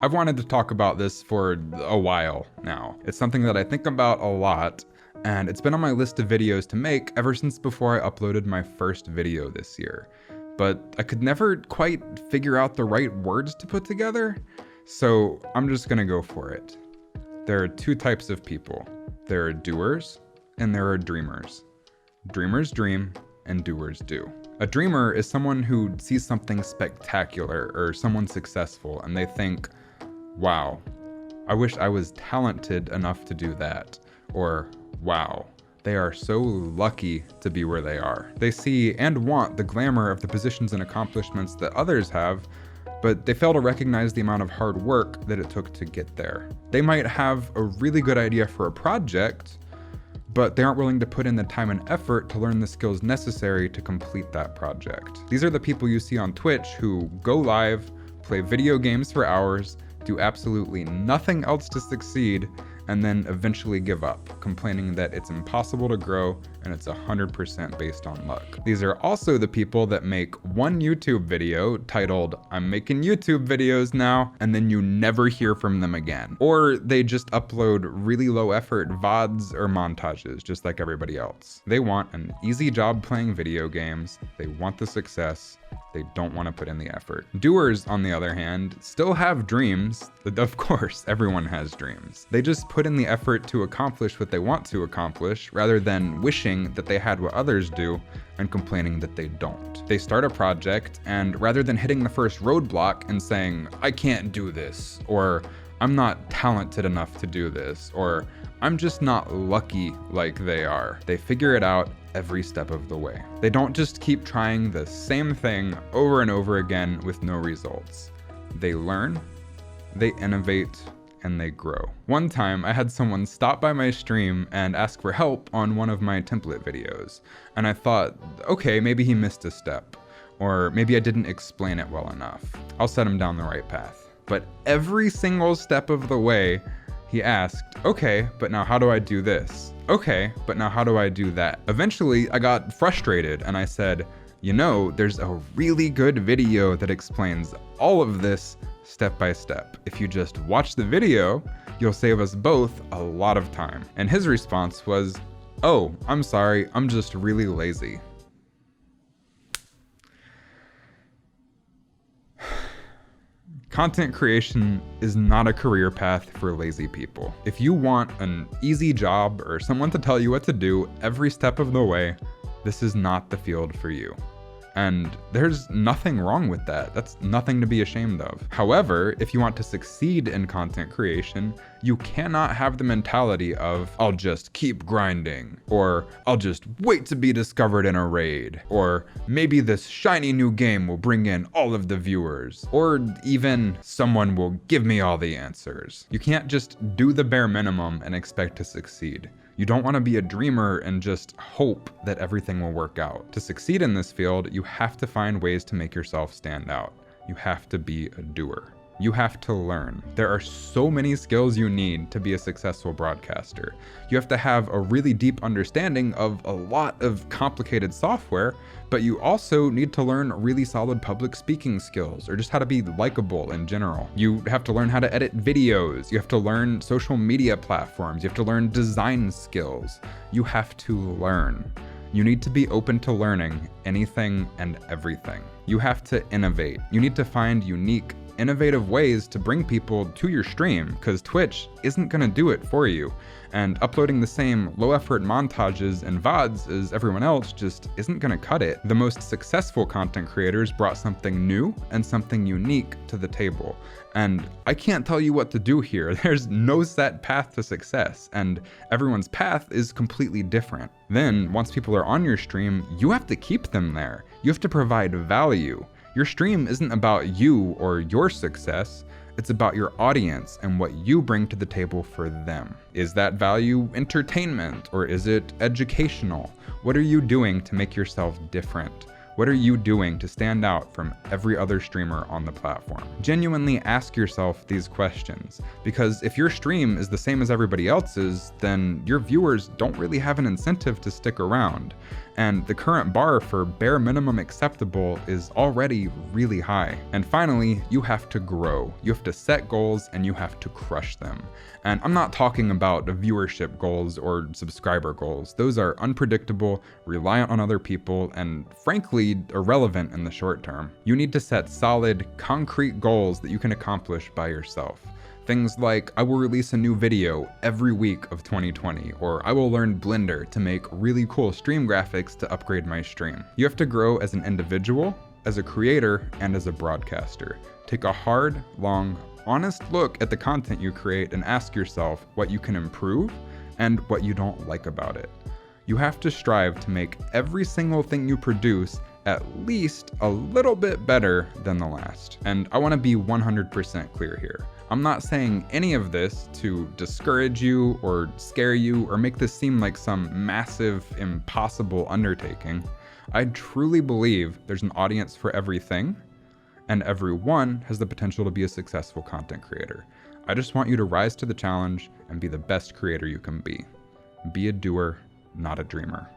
I've wanted to talk about this for a while now. It's something that I think about a lot, and it's been on my list of videos to make ever since before I uploaded my first video this year. But I could never quite figure out the right words to put together, so I'm just gonna go for it. There are two types of people. There are doers, and there are dreamers. Dreamers dream, and doers do. A dreamer is someone who sees something spectacular or someone successful, and they think, wow, I wish I was talented enough to do that. Or, wow, they are so lucky to be where they are. They see and want the glamour of the positions and accomplishments that others have, but they fail to recognize the amount of hard work that it took to get there. They might have a really good idea for a project, but they aren't willing to put in the time and effort to learn the skills necessary to complete that project. These are the people you see on Twitch who go live, play video games for hours, do absolutely nothing else to succeed, and then eventually give up, complaining that it's impossible to grow and it's 100% based on luck. These are also the people that make one YouTube video titled, "I'm making YouTube videos now," and then you never hear from them again. Or they just upload really low effort VODs or montages, just like everybody else. They want an easy job playing video games, they want the success, they don't want to put in the effort. Doers, on the other hand, still have dreams. Of course, everyone has dreams. They just put in the effort to accomplish what they want to accomplish, rather than wishing that they had what others do and complaining that they don't. They start a project, and rather than hitting the first roadblock and saying, "I can't do this," or "I'm not talented enough to do this," or "I'm just not lucky like they are," they figure it out every step of the way. They don't just keep trying the same thing over and over again with no results. They learn, they innovate, and they grow. One time, I had someone stop by my stream and ask for help on one of my template videos, and I thought, okay, maybe he missed a step, or maybe I didn't explain it well enough. I'll set him down the right path. But every single step of the way, he asked, okay, but now how do I do this? Okay, but now how do I do that? Eventually, I got frustrated and I said, you know, there's a really good video that explains all of this step by step. If you just watch the video, you'll save us both a lot of time. And his response was, oh, I'm sorry, I'm just really lazy. Content creation is not a career path for lazy people. If you want an easy job or someone to tell you what to do every step of the way, this is not the field for you. And there's nothing wrong with that. That's nothing to be ashamed of. However, if you want to succeed in content creation, you cannot have the mentality of, I'll just keep grinding, or I'll just wait to be discovered in a raid, or maybe this shiny new game will bring in all of the viewers, or even someone will give me all the answers. You can't just do the bare minimum and expect to succeed. You don't want to be a dreamer and just hope that everything will work out. To succeed in this field, you have to find ways to make yourself stand out. You have to be a doer. You have to learn. There are so many skills you need to be a successful broadcaster. You have to have a really deep understanding of a lot of complicated software, but you also need to learn really solid public speaking skills or just how to be likable in general. You have to learn how to edit videos. You have to learn social media platforms. You have to learn design skills. You have to learn. You need to be open to learning anything and everything. You have to innovate. You need to find unique, innovative ways to bring people to your stream, because Twitch isn't gonna do it for you. And uploading the same low-effort montages and VODs as everyone else just isn't gonna cut it. The most successful content creators brought something new and something unique to the table. And I can't tell you what to do here. There's no set path to success, and everyone's path is completely different. Then, once people are on your stream, you have to keep them there. You have to provide value. Your stream isn't about you or your success, it's about your audience and what you bring to the table for them. Is that value entertainment or is it educational? What are you doing to make yourself different? What are you doing to stand out from every other streamer on the platform? Genuinely ask yourself these questions, because if your stream is the same as everybody else's, then your viewers don't really have an incentive to stick around. And the current bar for bare minimum acceptable is already really high. And finally, you have to grow. You have to set goals and you have to crush them. And I'm not talking about viewership goals or subscriber goals. Those are unpredictable, reliant on other people, and frankly, irrelevant in the short term. You need to set solid, concrete goals that you can accomplish by yourself. Things like, I will release a new video every week of 2020, or I will learn Blender to make really cool stream graphics to upgrade my stream. You have to grow as an individual, as a creator, and as a broadcaster. Take a hard, long, honest look at the content you create and ask yourself what you can improve and what you don't like about it. You have to strive to make every single thing you produce at least a little bit better than the last. And I want to be 100% clear here. I'm not saying any of this to discourage you or scare you or make this seem like some massive, impossible undertaking. I truly believe there's an audience for everything, and everyone has the potential to be a successful content creator. I just want you to rise to the challenge and be the best creator you can be. Be a doer, not a dreamer.